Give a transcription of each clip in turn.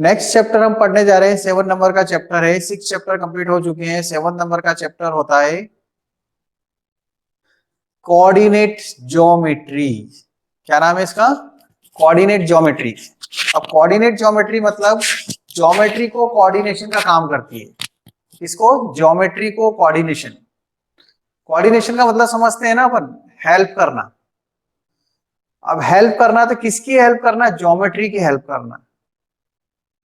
Next chapter हम पढ़ने जा रहे हैं, 7 नंबर का चैप्टर है। 6 चैप्टर कंप्लीट हो चुके हैं। 7 नंबर का चैप्टर होता है कोऑर्डिनेट ज्योमेट्री। क्या नाम है इसका? Coordinate geometry. अब कोऑर्डिनेट ज्योमेट्री मतलब ज्योमेट्री को कोऑर्डिनेशन का काम करती है। इसको ज्योमेट्री को कोऑर्डिनेशन, कोऑर्डिनेशन का मतलब समझते हैं ना अपन, हेल्प करना। अब हेल्प करना तो किसकी हेल्प करना? ज्योमेट्री की हेल्प करना।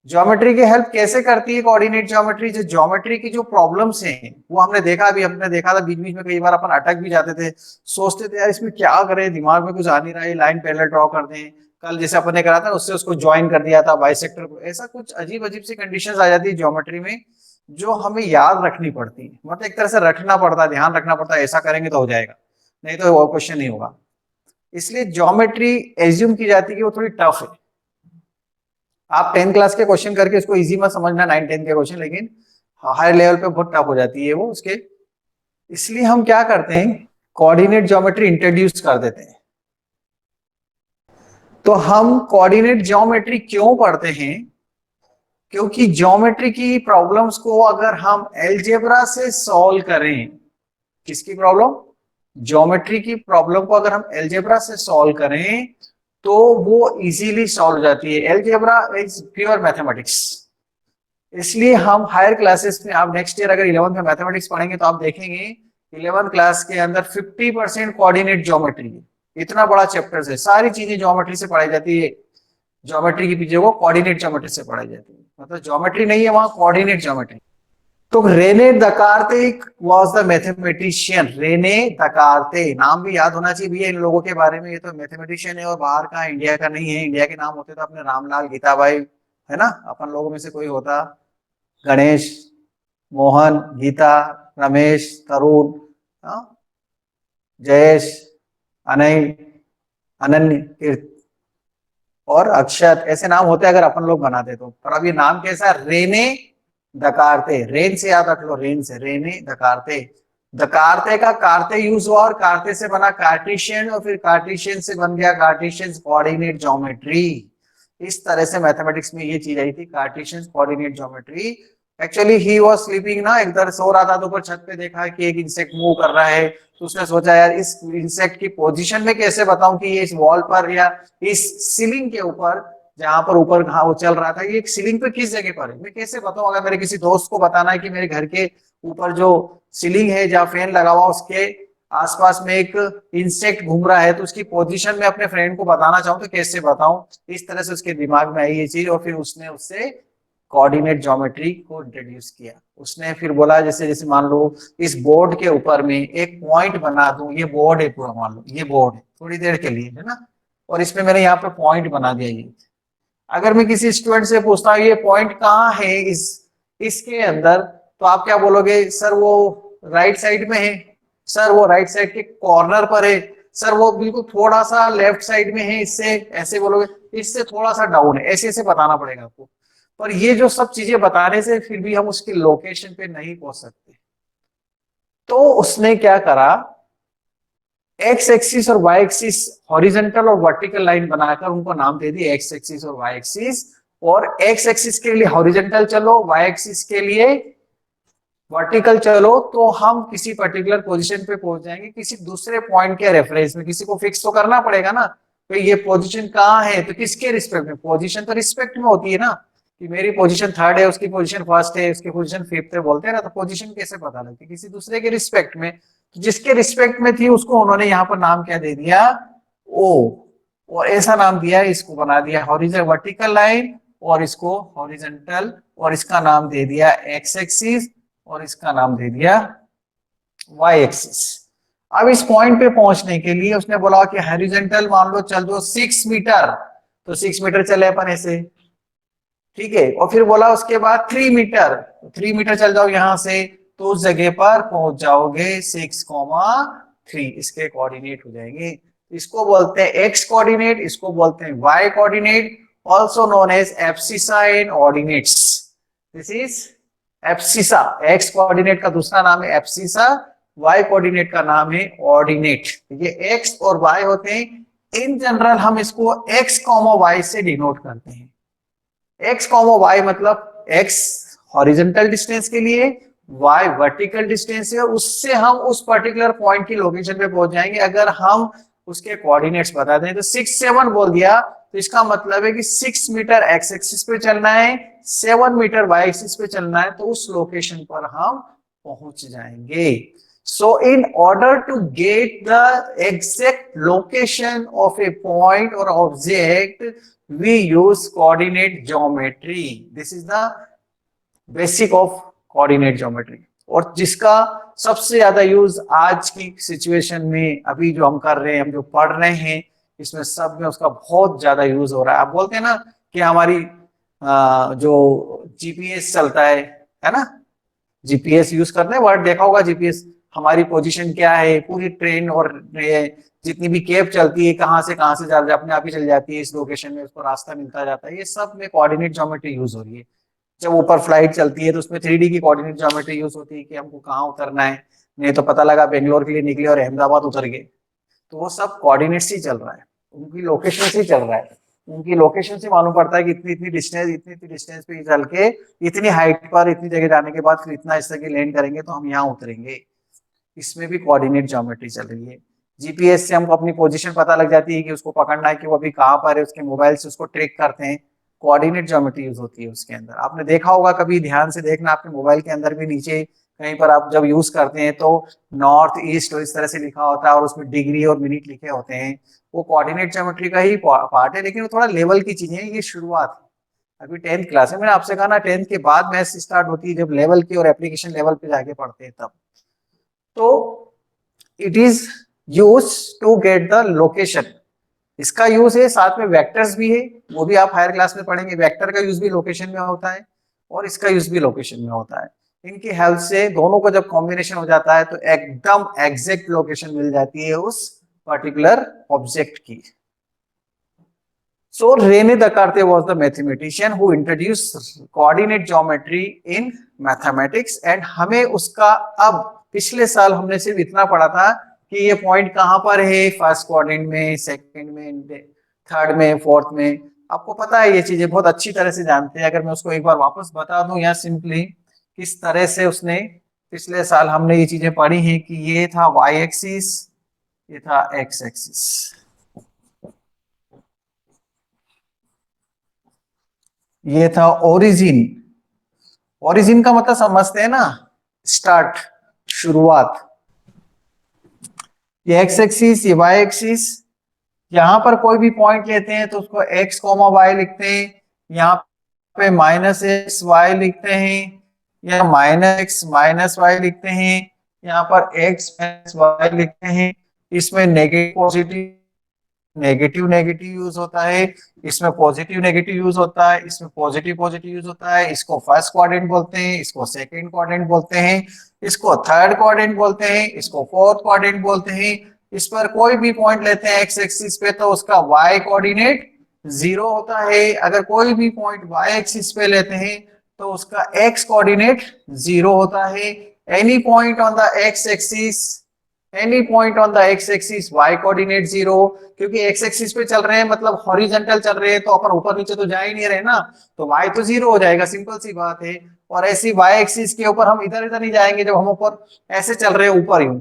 ज्योमेट्री की हेल्प कैसे करती है कोऑर्डिनेट ज्योमेट्री? जो ज्योमेट्री की जो प्रॉब्लम्स हैं वो हमने देखा, अभी हमने देखा था बीच बीच में कई बार अपन अटक भी जाते थे, सोचते थे यार इसमें क्या करें, दिमाग में कुछ आ नहीं रहा है, लाइन पैरेलल ड्रॉ कर दें। कल जैसे अपन ने करा था उससे उसको ज्वाइन कर दिया था बाइसेक्टर को। ऐसा कुछ अजीब अजीब सी कंडीशंस आ जाती है ज्योमेट्री में जो हमें याद रखनी पड़ती है, मतलब एक तरह से रखना पड़ता है, ध्यान रखना पड़ता है, ऐसा करेंगे तो हो जाएगा, नहीं तो वो क्वेश्चन नहीं होगा। इसलिए ज्योमेट्री एज्यूम की जाती है कि वो थोड़ी टफ है। आप 10 क्लास के क्वेश्चन करके इसको इजी मत समझना, 9 10 के क्वेश्चन, लेकिन हायर लेवल पे बहुत टफ हो जाती है वो उसके। इसलिए हम क्या करते हैं, कोऑर्डिनेट ज्योमेट्री इंट्रोड्यूस कर देते हैं। तो हम कोऑर्डिनेट ज्योमेट्री क्यों पढ़ते हैं? क्योंकि ज्योमेट्री की प्रॉब्लम्स को अगर हम एलजेब्रा से सॉल्व करें, किसकी प्रॉब्लम? ज्योमेट्री की प्रॉब्लम को अगर हम एलजेब्रा से सॉल्व करें तो वो इजीली सॉल्व हो जाती है। Algebra is pure mathematics. इसलिए हम हायर क्लासेस में, आप नेक्स्ट ईयर अगर 11th में मैथमेटिक्स पढ़ेंगे तो आप देखेंगे 11th क्लास के अंदर 50% कोऑर्डिनेट ज्योमेट्री है। इतना बड़ा चैप्टर है, सारी चीजें ज्योमेट्री से पढ़ाई जाती है। ज्योमेट्री की चीजों को कोऑर्डिनेट ज्योमेट्री से पढ़ाई जाती है, मतलब ज्योमेट्री नहीं है वहां, कोऑर्डिनेट ज्योमेट्री। तो Rene Descartes was the mathematician. Rene Descartes नाम भी याद होना चाहिए भैया इन लोगों के बारे में। ये तो मैथमेटिशियन है और बाहर का, इंडिया का नहीं है। इंडिया के नाम होते तो अपने रामलाल, गीताबाई, है ना, अपन लोगों में से कोई होता, गणेश, मोहन, गीता, रमेश, तरुण, जयेश, अनय, अनन्य और अक्षत, ऐसे नाम होते अगर अपन लोग बनाते तो। पर अब ये नाम कैसा? रेने दकारते। रेन से याद रख लो, रेन से, रेने दकारते। दकारते का कारते यूज हुआ और कारते से बना कार्टेशियन, और फिर कार्टेशियन से बन गया कार्टेशियन कोऑर्डिनेट ज्योमेट्री। इस तरह से मैथमेटिक्स में ये चीज आई थी, Cartesian coordinate geometry. Actually he was sleeping ना, एक तरह सो रहा था तो ऊपर छत पे देखा कि एक इंसेक्ट मूव कर रहा है, तो उसने सोचा यार इस इंसेक्ट की पोजीशन में कैसे बताऊं कि ये इस वॉल पर या इस सीलिंग के ऊपर, जहां पर ऊपर वो चल रहा था, ये सीलिंग पे किस जगह पर है, मैं कैसे बताऊं? अगर मेरे किसी दोस्त को बताना है कि मेरे घर के ऊपर जो सीलिंग है जहाँ फैन लगा हुआ उसके आसपास में एक इंसेक्ट घूम रहा है, तो उसकी पोजीशन में अपने फ्रेंड को बताना चाहूँ तो कैसे बताऊं? इस तरह से उसके दिमाग में आई ये चीज, और फिर उसने उससे कोऑर्डिनेट ज्योमेट्री को इंट्रोड्यूस किया। उसने फिर बोला जैसे जैसे मान लो इस बोर्ड के ऊपर में एक पॉइंट बना दूं, ये बोर्ड है पूरा, मान लो ये बोर्ड है थोड़ी देर के लिए, है ना, और इसमें मैंने यहाँ पे पॉइंट बना दिया। ये अगर मैं किसी स्टूडेंट से पूछता हूँ ये पॉइंट कहाँ है इस इसके अंदर, तो आप क्या बोलोगे? सर वो राइट साइड में है, सर वो राइट साइड के कॉर्नर पर है, सर वो बिल्कुल थोड़ा सा लेफ्ट साइड में है, इससे ऐसे बोलोगे, इससे थोड़ा सा डाउन है, ऐसे ऐसे बताना पड़ेगा आपको। पर ये जो सब चीजें बताने से फिर भी हम उसकी लोकेशन पे नहीं पहुंच सकते। तो उसने क्या करा, एक्स एक्सिस और वाई एक्सिस, हॉरिजॉन्टल और वर्टिकल लाइन बनाकर उनको नाम दे दिए एक्स एक्सिस और वाई एक्सिस। और एक्स एक्सिस के लिए हॉरिजॉन्टल चलो, वाई एक्सिस के लिए वर्टिकल चलो, तो हम किसी पर्टिकुलर पोजीशन पे पहुंच जाएंगे किसी दूसरे पॉइंट के रेफरेंस में। किसी को फिक्स तो करना पड़ेगा ना, तो ये पोजीशन कहाँ है, तो किसके रिस्पेक्ट में? पोजीशन तो रिस्पेक्ट में होती है ना, कि मेरी पोजीशन 3rd है, उसकी पोजीशन 1st है, उसकी पोजीशन 5th है, बोलते हैं ना। तो पोजीशन कैसे पता लगती है? किसी दूसरे के रिस्पेक्ट में। तो जिसके रिस्पेक्ट में थी उसको उन्होंने यहाँ पर नाम क्या दे दिया? ओ। और ऐसा नाम दिया, इसको बना दिया हॉरिजॉन्टल वर्टिकल लाइन, और इसको हॉरिजॉन्टल, और इसका नाम दे दिया एक्स एक्सिस, और इसका नाम दे दिया वाई एक्सिस। अब इस पॉइंट पे पहुंचने के लिए उसने बोला कि हॉरिजॉन्टल मान लो चल दो 6 मीटर, तो 6 मीटर चले अपन ऐसे, ठीक है। और फिर बोला उसके बाद 3 मीटर, 3 मीटर चल जाओ यहां से, तो उस जगह पर पहुंच जाओगे 6,3, इसके कोऑर्डिनेट हो जाएंगे। इसको बोलते हैं एक्स कोऑर्डिनेट, इसको बोलते हैं y coordinate, also known as abscissa and ordinates. This is abscissa. X coordinate का दूसरा नाम है एब्सिसा, वाई कोऑर्डिनेट का नाम है ऑर्डिनेट। ये एक्स और वाई होते हैं, इन जनरल हम इसको एक्स कॉमा वाई से डिनोट करते हैं। एक्स कॉमा वाई मतलब एक्स हॉरिजेंटल डिस्टेंस के लिए, वाई वर्टिकल डिस्टेंस है, उससे हम उस पर्टिकुलर पॉइंट की लोकेशन पे पहुंच जाएंगे अगर हम उसके कोऑर्डिनेट्स बता दें। तो 6 7 बोल दिया तो इसका मतलब है कि 6 मीटर एक्स एक्सिस पे चलना है, 7 मीटर वाई एक्सिस पे चलना है, तो उस लोकेशन पर हम पहुंच जाएंगे। So in order to get the exact location of a point or object, we use coordinate geometry. This is the basic of coordinate geometry. और जिसका सबसे ज्यादा यूज आज की सिचुएशन में अभी जो हम कर रहे हैं, हम जो पढ़ रहे हैं, इसमें सब में उसका बहुत ज्यादा यूज हो रहा है। आप बोलते हैं ना कि हमारी जो जीपीएस चलता है ना, जीपीएस यूज करते हैं, वर्ड देखा होगा जीपीएस, हमारी पोजीशन क्या है, पूरी ट्रेन और जितनी भी कैब चलती है कहाँ से अपने आप ही चल जाती है इस लोकेशन में, उसको रास्ता मिलता जाता है। ये सब में कोऑर्डिनेट ज्योमेट्री यूज हो रही है। जब ऊपर फ्लाइट चलती है तो उसमें 3D की कोऑर्डिनेट ज्योमेट्री यूज होती है कि हमको कहाँ उतरना है, नहीं तो पता लगा बेंगलोर के लिए निकले और अहमदाबाद उतर गए, तो वो सब कोऑर्डिनेट से ही चल रहा है, उनकी लोकेशन से ही चल रहा है। उनकी लोकेशन से मालूम पड़ता है कि इतनी इतनी डिस्टेंस पे चल के इतनी हाइट पर इतनी जगह जाने के बाद फिर इतना इस जगह लैंड करेंगे तो हम यहाँ उतरेंगे। इसमें भी कोऑर्डिनेट ज्योमेट्री चल रही है। जीपीएस से हमको अपनी पोजीशन पता लग जाती है कि उसको पकड़ना है कि वो अभी कहाँ पर है, उसके मोबाइल से उसको ट्रैक करते हैं, कोऑर्डिनेट ज्योमेट्री यूज होती है उसके अंदर। आपने देखा होगा, कभी ध्यान से देखना, आपके मोबाइल के अंदर भी नीचे कहीं पर आप जब यूज करते हैं तो नॉर्थ ईस्ट और इस तरह से लिखा होता है और उसमें डिग्री और मिनट लिखे होते हैं, वो कोऑर्डिनेट ज्योमेट्री का ही पार्ट है, लेकिन वो थोड़ा लेवल की चीजें हैं, ये शुरुआत है। अभी 10th क्लास है, मैंने आपसे कहा ना 10th के बाद मैथ्स स्टार्ट होती है, जब लेवल की और एप्लीकेशन लेवल पे जाके पढ़ते हैं तब। तो it is use to get the location, इसका यूज है, साथ में वेक्टर्स भी है, वो भी आप हायर क्लास में पढ़ेंगे। वेक्टर का यूज भी लोकेशन में होता है और इसका यूज भी लोकेशन में होता है। इनकी हेल्प से दोनों को जब कॉम्बिनेशन हो जाता है तो एकदम एग्जैक्ट लोकेशन मिल जाती है उस पर्टिकुलर ऑब्जेक्ट की। So Rene Descartes was the mathematician who introduced coordinate geometry in mathematics and हमें उसका अब पिछले साल हमने सिर्फ इतना पढ़ा था कि ये पॉइंट कहां पर है, फर्स्ट क्वाड्रेंट में, सेकंड में, थर्ड में, फोर्थ में। आपको पता है ये चीजें बहुत अच्छी तरह से जानते हैं। अगर मैं उसको एक बार वापस बता दूं या सिंपली किस तरह से उसने पिछले साल हमने ये चीजें पढ़ी हैं कि ये था वाई एक्सिस, ये था एक्स एक्सिस, ये था ओरिजिन। ओरिजिन का मतलब समझते हैं ना, स्टार्ट, शुरुआत। ये एक्स एक्सिस, ये वाई एक्सिस। यहां पर कोई भी पॉइंट लेते हैं तो उसको एक्स कॉमा वाई लिखते हैं, यहाँ पे माइनस एक्स वाई लिखते हैं, या माइनस एक्स माइनस वाई लिखते हैं, यहाँ पर एक्स माइनस वाई लिखते हैं। इसमें negative positive negative negative use होता है, इसमें पॉजिटिव नेगेटिव यूज होता है, इसमें पॉजिटिव पॉजिटिव यूज होता है। इसको फर्स्ट क्वाड्रेंट बोलते हैं, इसको सेकंड क्वाड्रेंट बोलते हैं, इसको थर्ड क्वाड्रेंट बोलते हैं, इसको फोर्थ क्वाड्रेंट बोलते हैं। इस पर कोई भी पॉइंट लेते हैं एक्स एक्सिस पे तो उसका वाई कोऑर्डिनेट 0 होता है। अगर कोई भी पॉइंट वाई एक्सिस पे लेते हैं तो उसका एक्स कोऑर्डिनेट 0 होता है। Any point on the x axis, any point on the x axis y coordinate 0, क्योंकि एक्स एक्सिस पे चल रहे हैं मतलब हॉरिजॉन्टल चल रहे हैं तो अपन ऊपर नीचे तो जा ही नहीं रहे ना, तो वाई तो 0 हो जाएगा, सिंपल सी बात है। और ऐसी वाई एक्सिस के ऊपर हम इधर इधर नहीं जाएंगे, जब हम ऊपर ऐसे चल रहे हैं ऊपर यूं,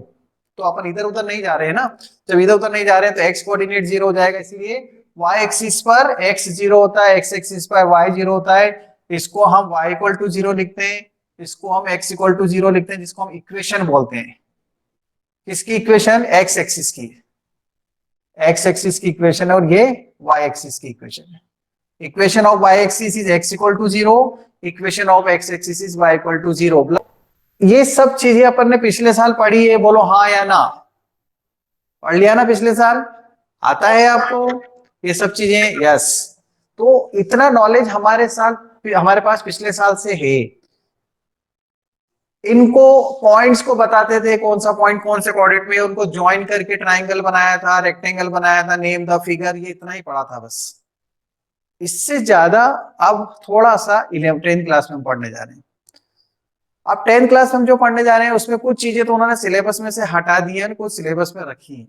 तो अपन इधर उधर नहीं जा रहे हैं ना, जब इधर उधर नहीं जा रहे हैं तो एक्स कोऑर्डिनेट 0 हो जाएगा। इसलिए वाई एक्सिस पर एक्स 0 होता है, एक्स एक्सिस पर वाई 0 होता है। इसको हम y इक्वल टू 0 लिखते हैं, इसको हम x इक्वल टू 0 लिखते हैं, जिसको हम इक्वेशन बोलते हैं। किसकी इक्वेशन? एक्स एक्सिस की, एक्स एक्सिस की इक्वेशन है और ये y एक्सिस की इक्वेशन है। Equation of y axis is x equal to 0, equation of x axis is y equal to 0। ये सब चीजें अपन ने पिछले साल पढ़ी है, बोलो हाँ या ना? पढ़ लिया ना पिछले साल? आता है आपको ये सब चीजें? यस। तो इतना नॉलेज हमारे पास पिछले साल से है। इनको पॉइंट्स को बताते थे, कौन सा पॉइंट कौन से कोऑर्डिनेट में, उनको ज्वाइन करके ट्राइंगल बनाया था, रेक्टेंगल बनाया था, नेम द फिगर, ये इतना ही पढ़ा था बस। इससे ज्यादा अब थोड़ा सा 11th क्लास में हम पढ़ने जा रहे हैं। अब 10th क्लास में हम जो पढ़ने जा रहे हैं उसमें कुछ चीजें तो उन्होंने सिलेबस में से हटा दी है, कुछ सिलेबस में रखी है।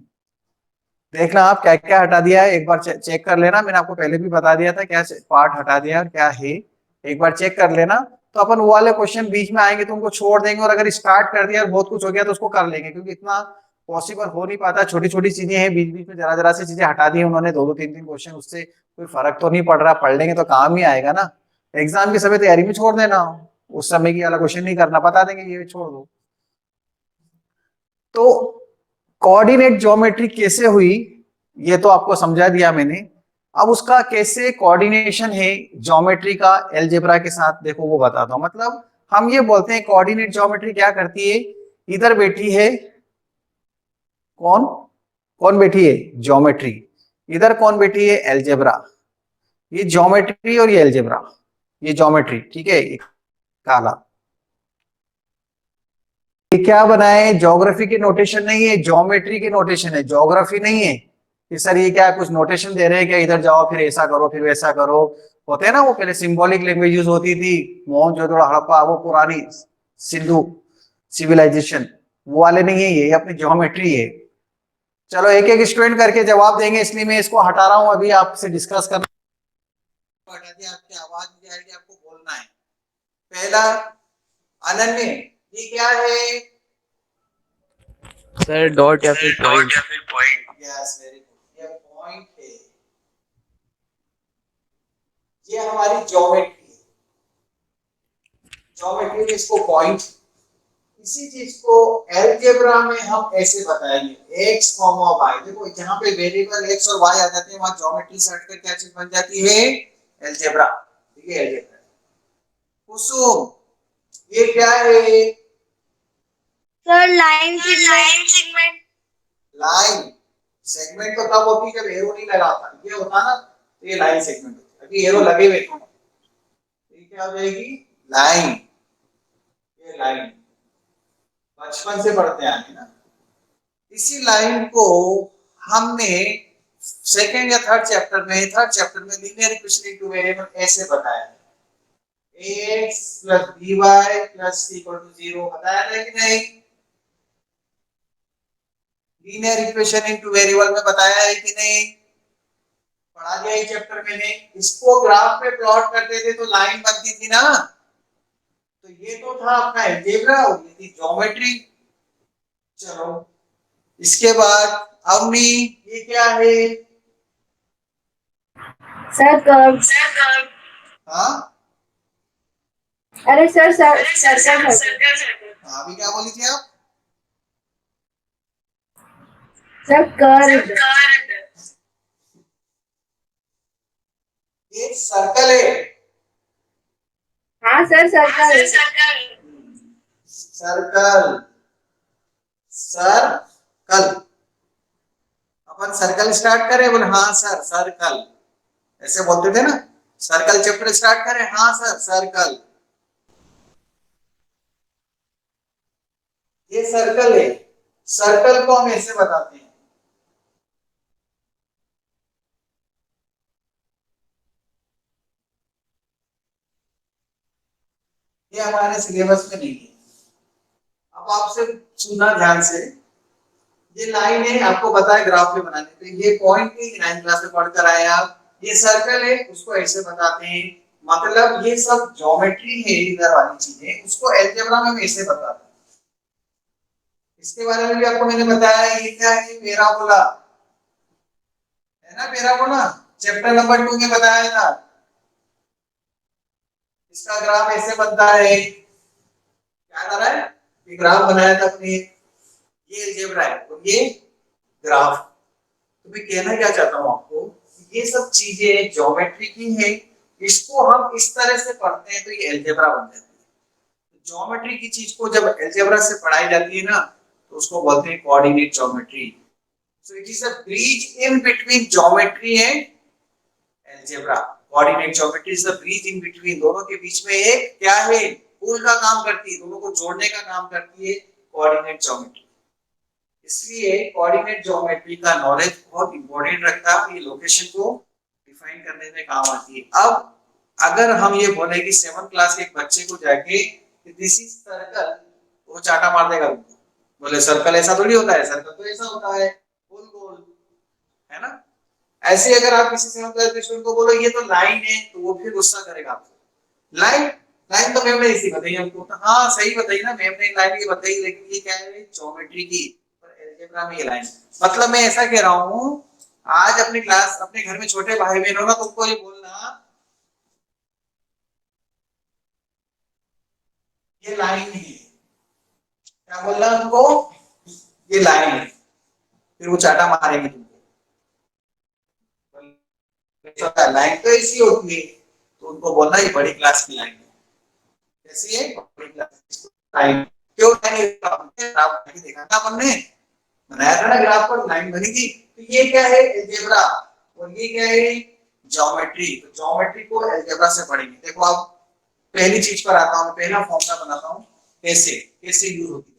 देखना आप क्या क्या हटा दिया है, एक बार चेक कर लेना। मैंने आपको पहले भी बता दिया था क्या पार्ट हटा दिया और क्या है, एक बार चेक कर लेना। तो अपन वो वाले क्वेश्चन बीच में आएंगे तो उनको छोड़ देंगे, और अगर स्टार्ट कर दिया और बहुत कुछ हो गया तो उसको कर लेंगे, क्योंकि इतना पॉसिबल हो नहीं पाता। छोटी छोटी चीजें हैं, बीच बीच में जरा जरा सी चीजें हटा दी है उन्होंने, दो दो तीन तीन क्वेश्चन, उससे कोई फर्क तो नहीं पड़ रहा, पढ़ लेंगे तो काम ही आएगा ना। एग्जाम के समय तैयारी में छोड़ देना, उस समय की वाला क्वेश्चन नहीं करना, बता देंगे ये छोड़ दो। तो कोऑर्डिनेट ज्योमेट्री कैसे हुई ये तो आपको समझा दिया मैंने। अब उसका कैसे कोऑर्डिनेशन है ज्योमेट्री का एलजेब्रा के साथ, देखो वो बताता हूं। मतलब हम ये बोलते हैं कोऑर्डिनेट ज्योमेट्री क्या करती है, इधर बैठी है कौन, कौन बैठी है ज्योमेट्री, इधर कौन बैठी है एलजेब्रा। ये ज्योमेट्री और ये एलजेब्रा, ये ज्योमेट्री ठीक है, काला। ये क्या बनाए, ज्योग्राफी की नोटेशन नहीं है, ज्योमेट्री की नोटेशन है, ज्योग्राफी नहीं है कि सर ये क्या कुछ नोटेशन दे रहे हैं क्या, इधर जाओ फिर ऐसा करो फिर वैसा करो। होते हैं ना वो पहले सिंबॉलिक लैंग्वेज यूज होती थी, मोहनजोदड़ो हड़प्पा, वो पुरानी सिंधु सिविलाइजेशन, वो वाले नहीं है ये अपनी ज्योमेट्री है। चलो एक एक स्टूडेंट करके जवाब देंगे, इसलिए मैं इसको हटा रहा हूं, अभी आपसे डिस्कस करना। हटा दिया, आपकी आवाज नहीं आएगी, आपको बोलना है। पहला अनन्य, ये क्या है सर डॉट या फिर डॉट पॉइंट। या फिर पॉइंट, यस वेरी गुड, ये पॉइंट है, ये हमारी ज्योमेट्री है। ज्योमेट्री में इसको पॉइंट, इसी चीज को एलजेब्रा में हम ऐसे बताएंगे, एक्स कॉमा वाई। देखो जहां पे वेरिएबल एक्स और वाई आ जाते हैं, वहां ज्योमेट्री से हटकर क्या चीज बन जाती है, एलजेब्रा। ठीक है एलजेब्रा। कुसुम, ये क्या है, sir line segment. Line segment. Line segment तो तब होती है जब एरो नहीं लगा होता, ये होता ना तो ये लाइन सेगमेंट होती है। अभी एरो लगे हुए थे, ये क्या हो जाएगी, लाइन। ये लाइन बचपन से पढ़ते आए ना। इसी लाइन को हमने सेकेंड या थर्ड चैप्टर में, थर्ड चैप्टर में लीनियर इक्वेशन इनटू वेरिएबल ऐसे बताया है, ax plus by plus equal to 0, बताया था कि नहीं। लीनियर इक्वेशन इनटू वेरिएबल में बताया है कि नहीं, पढ़ा दिया ये चैप्टर मैंने। इसको ग्राफ पे प्लॉट करते थे तो लाइन बनती थी ना, तो ये तो था अपना अलजेब्रा और ये थी ज्योमेट्री। चलो इसके बाद अवनी, ये क्या है, सर कर्व। हाँ अरे सर सर सर्कल। हाँ, अभी क्या बोली थी आप, सर कर्व। ये सर्कल है। हाँ सर सर्कल। सर्कल, सर्कल, अपन सर्कल स्टार्ट करें, बोले हाँ सर सर्कल, ऐसे बोलते थे ना। सर्कल चैप्टर स्टार्ट करें, हाँ सर सर्कल, ये सर्कल है। सर्कल को हम ऐसे बताते हैं, ये हमारे सिलेबस में नहीं है। अब आपसे सुनना ध्यान से, ये लाइन है आपको पता है ग्राफ पे बनाने, तो ये पॉइंट है, नाइन्थ क्लास में पढ़कर आए आप। ये सर्कल है, उसको ऐसे बताते हैं। मतलब ये सब ज्योमेट्री है, इधर वाली चीजें उसको अलजेब्रा में ऐसे बताते हैं। इसके बारे में भी आपको मैंने बताया, ये क्या है, पैराबोला है ना, पैराबोला चैप्टर नंबर 2 में बताया था। इसका ग्राफ ऐसे बनता है, याद आ रहा है, ये ग्राफ बनाया था अपने, ये अलजेब्रा है और ये ग्राफ। तो मैं कहना क्या चाहता हूं आपको, ये सब चीजें ज्योमेट्री की है, इसको हम इस तरह से पढ़ते हैं तो ये अलजेब्रा बन जाती है। ज्योमेट्री की चीज को जब अलजेब्रा से पढ़ाई जाती है ना, तो उसको बोलते हैं coordinate geometry. So it is a bridge in between geometry and algebra. Coordinate geometry is the bridge in between, दोनों के बीच में एक क्या है, पुल का काम करती है, दोनों को जोड़ने का काम करती है कोऑर्डिनेट ज्योमेट्री। इसलिए कोऑर्डिनेट ज्योमेट्री का नॉलेज बहुत इंपॉर्टेंट रखता है, ये लोकेशन को डिफाइन करने में काम आती है। अब अगर हम ये बोले कि 7th क्लास के एक बच्चे को जाके दिस इज सर्कल, वो चाटा मार देगा, बोले सर्कल ऐसा थोड़ी होता है, सर्कल तो ऐसा होता है गोल गोल। है ना। ऐसे अगर आप किसी सेवन क्लास के स्टूडेंट को बोलो ये तो लाइन है, तो वो फिर गुस्सा करेगा आपको। लाइन लाइन तो मैम ने इसी बताई हमको, तो हाँ सही बताई ना मैम ने, लाइन ये बताई, लेकिन ये क्या है, ज्योमेट्री की, पर अलजेब्रा में ये लाइन, मतलब मैं ऐसा कह रहा हूँ, आज अपनी क्लास अपने घर में छोटे भाई बहन हो ना, तुमको ये बोलना ये लाइन है, क्या बोलना उनको, ये लाइन है, फिर वो चाटा मारेंगे तुमको, लाइन तो ऐसी होती है, तो उनको बोलना ये बड़ी क्लास की लाइन है। कैसी है, बड़ी क्लास की लाइन। क्यों लाइन, ग्राफ देखा था अपन ने, बनाया था ना ग्राफ पर लाइन बनी थी। तो ये क्या है, अलजेब्रा, और ये क्या है, ज्योमेट्री। तो ज्योमेट्री को अलजेब्रा से पढ़ेंगे। देखो आप, पहली चीज पर आता हूँ, पहला फॉर्मूला बनाता हूँ, कैसे कैसे यूज होती है।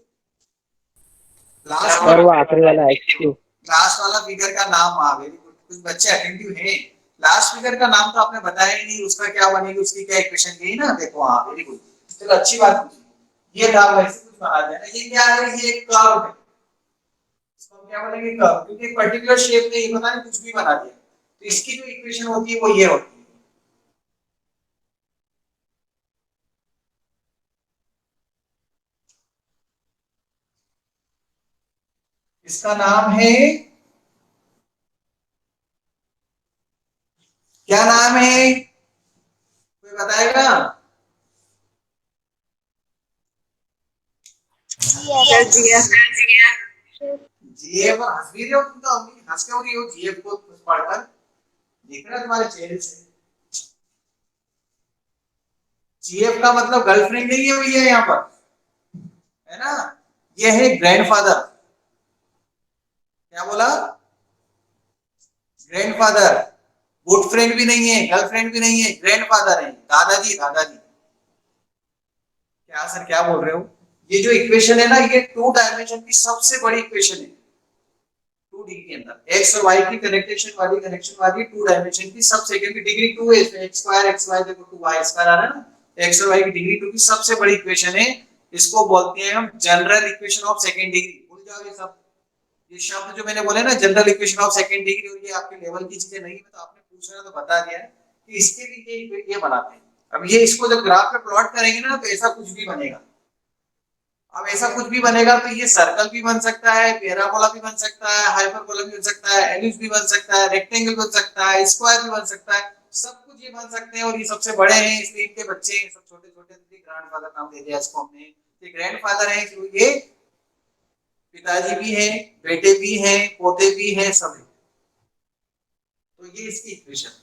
लास्ट और वो आखिरी वाला x3 लास्ट वाला फिगर का नाम आ, वेरी गुड, कुछ बच्चे अटेंटिव हैं। लास्ट फिगर का नाम तो आपने बताया ही नहीं, उसका क्या बनेगी, उसकी क्या इक्वेशन गई ना, देखो हाँ वेरी गुड, चलो अच्छी बात पूछी। ये था वैसे कुछ बना दिया ना, ये क्या है, ये एक कर्व है, इसको हम क्या बोलेंगे, कर्व, क्योंकि एक पर्टिकुलर शेप में ये पता नहीं कुछ भी बना दिया, तो इसकी जो इक्वेशन होती है वो ये होती है। इसका नाम है, क्या नाम है, कोई बताएगा। Sir GF. जीएफ, हंस भी रहे हो तुम, तो अम्मी हंस क्यों रही हो जीएफ को पढ़कर, देख रहे हो तुम्हारे चेहरे से। जीएफ का मतलब गर्लफ्रेंड नहीं है भैया यहाँ पर, है ना, ये है ग्रैंडफादर। क्या बोला, ग्रैंडफादर, गुड फ्रेंड भी नहीं है, गर्लफ्रेंड भी नहीं है, ग्रैंडफादर है, दादाजी दादाजी। क्या सर क्या बोल रहे हो, ये जो इक्वेशन है ना, ये टू डायमेंशन की सबसे बड़ी इक्वेशन है, 2D के अंदर एक्स और वाई की कनेक्शन वाली टू डायमेंशन की सबसे, क्योंकि डिग्री 2 है इसमें, एक्स स्क्वायर एक्स वाई देखो 2y स्क्वायर आ रहा है ना, एक्स और वाई की डिग्री 2 की सबसे बड़ी इक्वेशन है। इसको बोलते हैं हम general equation of second degree. भूल जाओ ये सब, ये शब्द जो मैंने बोले ना, general equation of second degree, और ये आपके लेवल की चीजें नहीं है, तो आपने पूछा तो बता दिया कि इसके लिए ये बनाते हैं। अब ये इसको जब ग्राफ पे प्लॉट करेंगे ना, तो ऐसा कुछ भी बनेगा। अब ऐसा कुछ भी बनेगा, तो ये सर्कल भी बन सकता है, पैराबोला भी बन सकता है, हाइपरबोला भी बन सकता है, एलिप्स भी बन सकता है, रेक्टेंगल बन सकता है, स्क्वायर भी बन सकता है, सब कुछ ये बन सकते हैं। और ये सबसे बड़े हैं, इसलिए इनके बच्चे सब छोटे छोटे, ग्रैंडफादर नाम दे दिया इसको हमने। ये ग्रैंडफादर है, ये पिताजी भी हैं, बेटे भी हैं, पोते भी हैं, सब है। तो ये इसकी इक्वेशन है,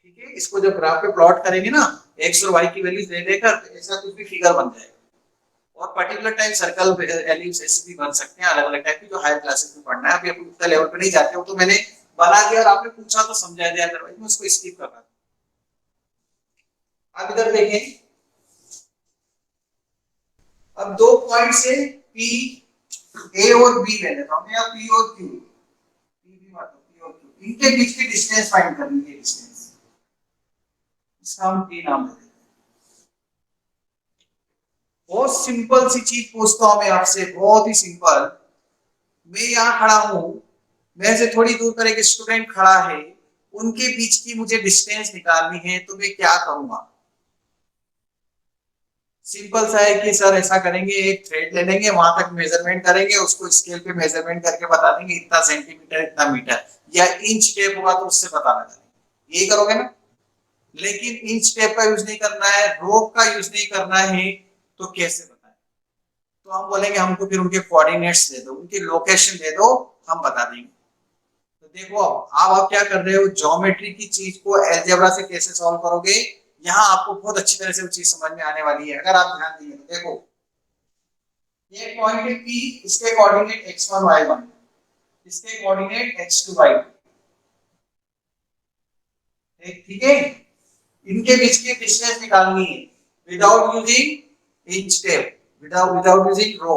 ठीक है। इसको जब ग्राफ पे प्लॉट करेंगे ना, एक्स और वाई की वैल्यूज ले लेकर, तो ऐसा कुछ भी फिगर बन जाएगा। और पर्टिकुलर टाइप सर्कल, एलिप्स ऐसे भी बन सकते हैं, अलग अलग टाइप की, जो हायर क्लासेस में पढ़ना है। अभी अपन उतना लेवल पे नहीं जाते हो, तो मैंने बना दिया और आपने पूछा तो समझा दिया, अदरवाइज मैं उसको स्किप कर रहा था। अब इधर देखें, अब दो पॉइंट से पी ए और बी ले लेता हूं, या पी और क्यू, पी भी मतलब पी और क्यू, इनके बीच की डिस्टेंस फाइंड करनी है, डिस्टेंस, इसका हम टी नाम देते हैं। बहुत सिंपल सी चीज पूछता हूं मैं आपसे, बहुत ही सिंपल। मैं यहाँ खड़ा हूं, मेरे से थोड़ी दूर पर एक स्टूडेंट खड़ा है, उनके बीच की मुझे डिस्टेंस निकालनी है, तो मैं क्या करूंगा। सिंपल सा है कि सर ऐसा करेंगे, एक थ्रेड ले लेंगे, वहां तक मेजरमेंट करेंगे, उसको स्केल पे मेजरमेंट करके बता देंगे इतना सेंटीमीटर इतना मीटर, या इंच टेप होगा तो उससे पता लगा देंगे, यही करोगे ना। लेकिन इंच टेप का यूज नहीं करना है, रोप का यूज नहीं करना है, तो कैसे बताएं। तो हम बोलेंगे हमको फिर उनके कोऑर्डिनेट्स दे दो, उनकी लोकेशन दे दो, हम बता देंगे। तो देखो अब आप क्या कर रहे हो, ज्योमेट्री की चीज को अलजेब्रा से कैसे सॉल्व करोगे, यहाँ आपको बहुत अच्छी तरह से वो चीज समझ में आने वाली है, अगर आप ध्यान देंगे तो। देखो ये पॉइंट है P, इसके कोऑर्डिनेट x1 y1, इसके कोऑर्डिनेट x2 y2, ठीक है। इनके बीच की डिस्टेंस निकालनी है without using inch tape, without using रो,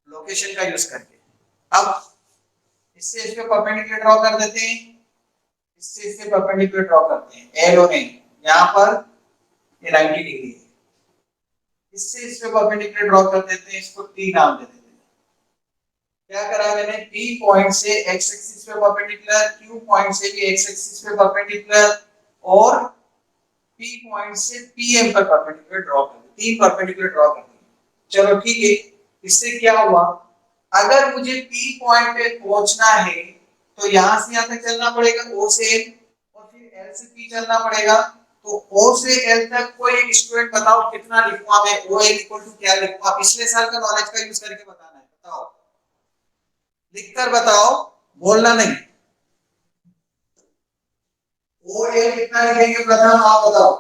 लोकेशन का यूज करके। अब इससे इसके परपेंडिकुलर ड्रॉ कर देते हैं, इससे इसके परपेंडिकुलर ड्रॉ करते हैं, एल और एन, यहाँ पर ये 90 डिग्री है, इससे इसके परपेंडिकुलर ड्रॉ कर देते हैं, इसको टी नाम दे देते हैं। क्या करा मैंने, P पॉइंट से x एक्सिस पे परपेंडिकुलर, Q पॉइंट से भी x एक्सिस पे परपेंडिकुलर और P पॉइंट से PM पर परपेंडिकुलर ड्रॉ कर दी, 3 परपेंडिकुलर ड्रॉ कर दी। चलो ठीक है, इससे क्या हुआ, अगर मुझे P पॉइंट पे पहुंचना है तो यहां से यहां तक चलना पड़ेगा O से L और फिर L से P चलना पड़ेगा। तो O से L तक कोई एक स्टूडेंट बताओ कितना लिखूंगा मैं, OL इक्वल टू क्या लिखूंगा, पिछले साल का नॉलेज का यूज करके बताना है, बताओ, लिखकर बताओ, बोलना नहीं। OL कितना लिखेंगे प्रथम, आप बताओ,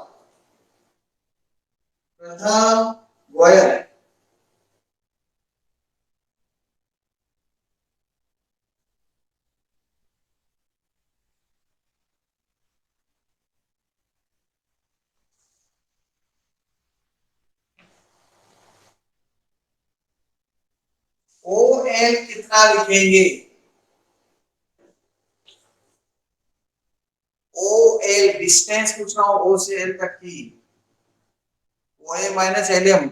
प्रथम गोयल, OL कितना लिखेंगे, OL डिस्टेंस पूछ रहा हूं, O से L तक की, OA माइनस LM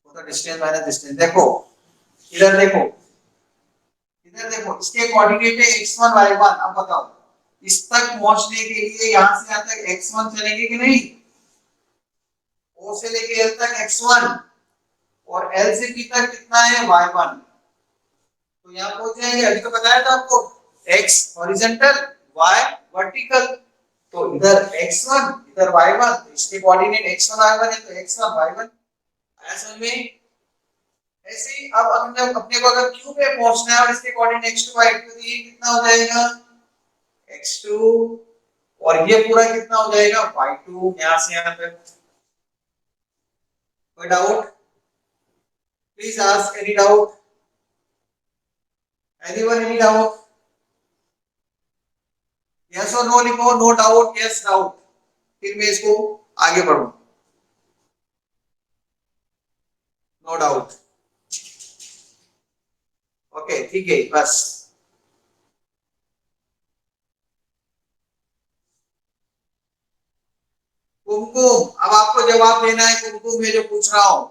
होता डिस्टेंस माइनस डिस्टेंस। देखो इधर देखो, इधर देखो, इसके कोऑर्डिनेट है x1 y1। अब बताओ इस तक पहुंचने के लिए यहां से यहां तक x1 चलेंगे कि नहीं, O से लेके L तक x1 और L से P तक कितना है y1, तो यहां पहुंच जाएंगे। अभी तो बताया था आपको, x हॉरिजॉन्टल y वर्टिकल, तो इधर x1 इधर y1, तो इसके कोऑर्डिनेट x1 y1 है तो x1 y1 आया समझ में। ऐसे ही अब अपने को अगर q पे पहुंचना है और इसके कोऑर्डिनेट x2 y2, तो ये कितना हो जाएगा x2 और ये पूरा कितना हो जाएगा y2, यहां से यहां तक। कोई doubt, please ask any doubt, anyone any doubt, yes और नो लिखो, नो डाउट यस डाउट, फिर मैं इसको आगे बढ़ूं, नो डाउट, ओके ठीक है बस। कुमकुम, अब आपको जवाब देना है, कुमकुम मैं जो पूछ रहा हूं,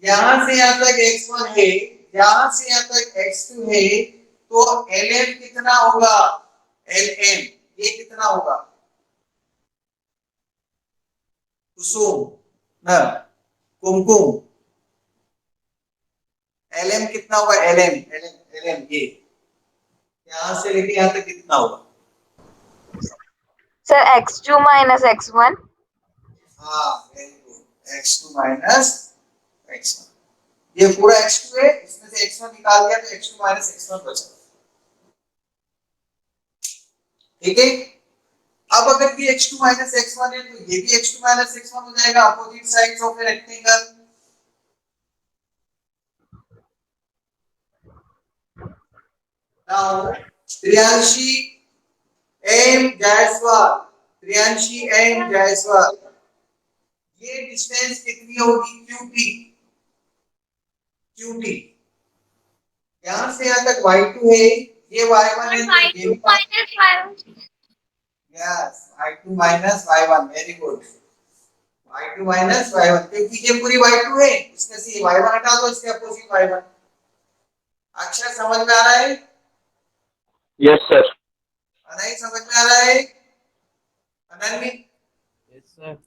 यहां से यहां तक x1 है, यहां से यहां तक x2 है, तो lm कितना होगा, lm ये कितना होगा, कुसुम ना कुमकुम, lm कितना होगा, lm ये यहां से लेके यहां तक कितना होगा, सर x2 माइनस x1। हाँ very good, x2 minus x1, ये पूरा x2 है, इसमें से x1 निकाल दिया तो x2 माइनस x1 बचा, ठीक है। अब अगर ये x2 माइनस x1 है तो ये भी x2 माइनस x1 हो जाएगा, opposite sides of a rectangle. Now Priyanshi M Jaiswal, Priyanshi M Jaiswal, ये डिस्टेंस कितनी होगी QT, QT यहां से यहां तक y2 है, ये y1 है, तो ये भी yes y2 minus y1, very good, y2 minus y1, क्योंकि ये पूरी y2 है, इसमें से y1 हटा दो, इसके अपोजिट y1। अक्षर समझ में आ रहा है, यस सर। नहीं समझ में आ रहा है अनन्य, यस सर।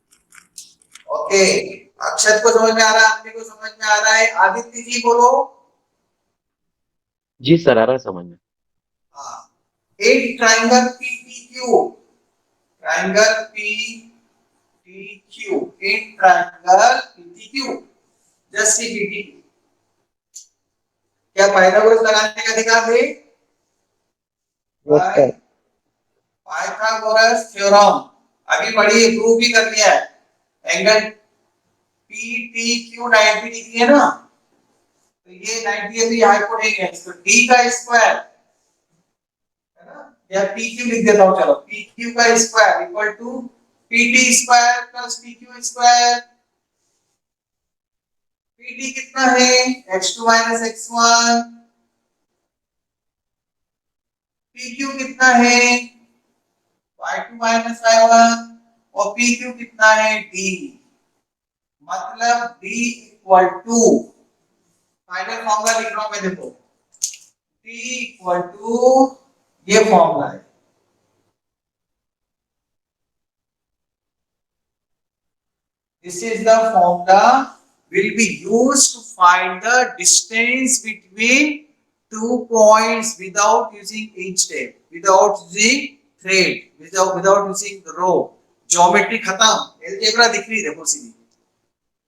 ओके, अक्षत को समझ में आ रहा है, अन्य को समझ में आ रहा है, आदित्य जी बोलो। जी सर, आ रहा है समझ में। हाँ, एक ट्राइंगल PTQ, ट्राइंगल PTQ, एक triangle PTQ, just see PTQ, क्या पाइथागोरस लगाने का अधिकार है, यस सर। पाइथागोरस थ्योरम अभी पढ़िए, प्रूव भी कर लिया है, एंगल PTQ 90 डिग्री है ना, तो ये 90 है तो ये हाइपोटेन्यूज है, तो d का स्क्वायर है ना, या PQ लिख देता हूं, चलो PQ का square equal to PT square plus PQ square. PT कितना है x2 माइनस x1, PQ कितना है y2 माइनस y1 और PQ कितना है d, मतलब d equal to final formula लिख रहा हूं मैं, देखो t इक्वल टू ये फॉर्मूला है, this is the formula will be used to find the distance between two points without using inch tape, without using thread, without using row. Geometry खत्म, algebra दिख रही है, देखो सीधी,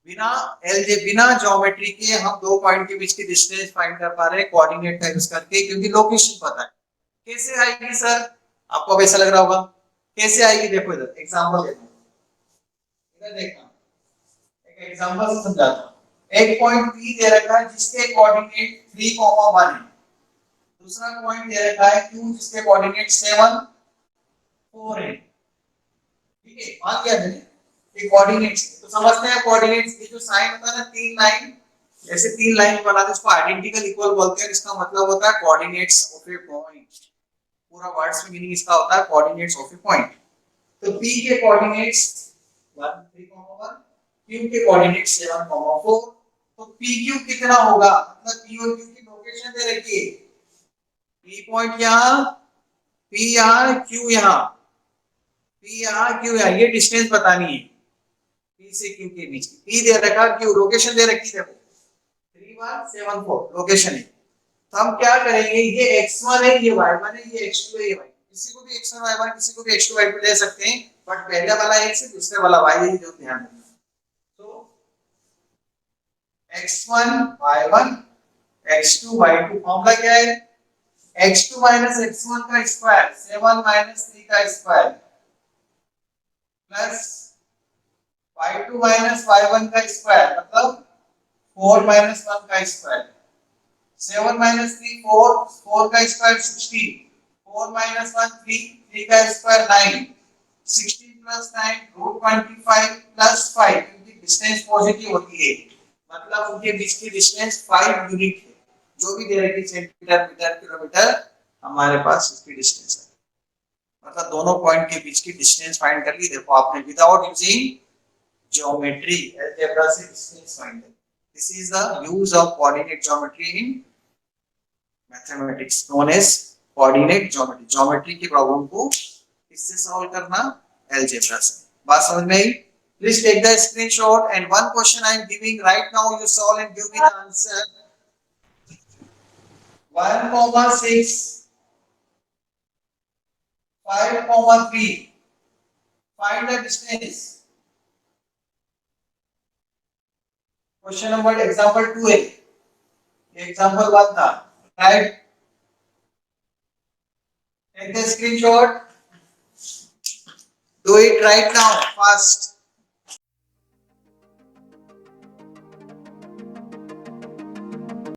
बिना ज्योमेट्री के हम दो पॉइंट के बीच की डिस्टेंस फाइंड कर पा रहे हैं कोऑर्डिनेट का यूज करके, क्योंकि लोकेशन पता है। कैसे आएगी सर, आपको अब ऐसा लग रहा होगा कैसे आएगी, देखो इधर एग्जांपल देखो, इधर देखना, एक एग्जांपल से समझाता हूं। एक पॉइंट P दे रखा है जिसके कोऑर्डिनेट 3,1 है, दूसरा पॉइंट दे रखा है Q जिसके कोऑर्डिनेट 7, 4 है, ठीक है, मान लिया मैंने ये कोऑर्डिनेट्स। तो समझते हैं कोऑर्डिनेट्स की जो साइन होता है ना, तीन लाइन, ऐसे तीन लाइन बनाते हैं उसको आइडेंटिकल इक्वल बोलते हैं। इसका मतलब होता है कोऑर्डिनेट्स ऑफ ए पॉइंट, पूरा वर्ड्स में मीनिंग इसका होता है कोऑर्डिनेट्स ऑफ ए पॉइंट। तो P के कोऑर्डिनेट्स 1, 3,1, Q के कोऑर्डिनेट्स 7, 4। तो PQ कितना होगा, मतलब P और Q की लोकेशन दे रखी है, P पॉइंट यहाँ, P यहाँ, Q यहाँ, P यहाँ, Q यहाँ, ये डिस्टेंस बतानी है P से Q के बीच की। P दे रखा, Q लोकेशन दे रखी, देखो 3174 लोकेशन है। तो हम क्या करेंगे, ये x1 है, ये y1 है, ये x2 है, ये y, किसी को भी x1 y1, किसी को भी x2 y2 ले सकते हैं, बट पहले वाला x है, दूसरे वाला y है, जो ध्यान रखना। तो x1 y1 x2 y2 formula क्या है, x2 x1 का स्क्वायर 7 3 का स्क्वायर प्लस y2 y1 का स्क्वायर मतलब 4 1 का स्क्वायर, 7 3 4 का स्क्वायर 16, 4 1 3 का स्क्वायर 9, 16 प्लस 9 √25 प्लस 5, क्योंकि डिस्टेंस पॉजिटिव होती है, मतलब उनके बीच की डिस्टेंस 5 यूनिट है। जो भी दे रखी सेंटीमीटर, मीटर, किलोमीटर, हमारे पास इसकी डिस्टेंस है, मतलब दोनों पॉइंट के बीच की डिस्टेंस फाइंड कर ली। देखो आपने विदाउट यूजिंग ज्योमेट्री, अलजेब्रा से डिस्टेंस फाइंड कर। This is the use of coordinate geometry in mathematics, known as coordinate geometry. Geometry की प्रॉब्लम को किससे सॉल्व करना, अलजेब्रा से। बात समझ में आई? Please take the screenshot and one question I am giving right now, you solve and give me the answer. 1,6 5,3 find the distance. Question number example 2 है, example 1 था, right? Take the screenshot, do it right now fast.